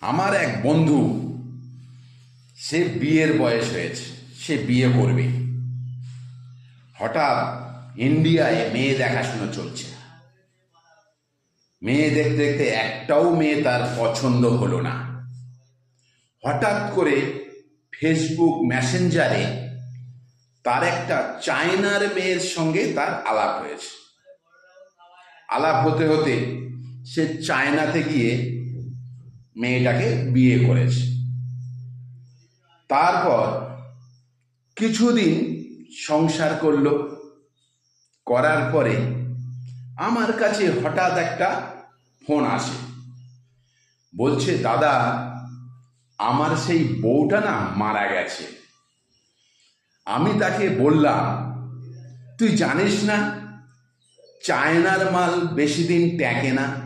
আমার এক বন্ধু, সে বিয়ের বয়স হয়েছে, সে বিয়ে করবে। হঠাৎ ইন্ডিয়ায় মেয়ে দেখাশুনো চলছে। মেয়ে দেখতে দেখতে একটাও মেয়ে তার পছন্দ হলো না। হঠাৎ করে ফেসবুক মেসেঞ্জারে তার একটা চায়নার মেয়ের সঙ্গে তার আলাপ হয়েছে। আলাপ হতে হতে সে চায়নাতে গিয়ে মেয়েটাকে বিয়ে করেছে। তারপর কিছুদিন সংসার করলো। করার পরে আমার কাছে হঠাৎ একটা ফোন আসে, বলছে, দাদা, আমার সেই বউটা না মারা গেছে। আমি তাকে বললাম, তুই জানিস না চায়নার মাল বেশি দিন টেকে না।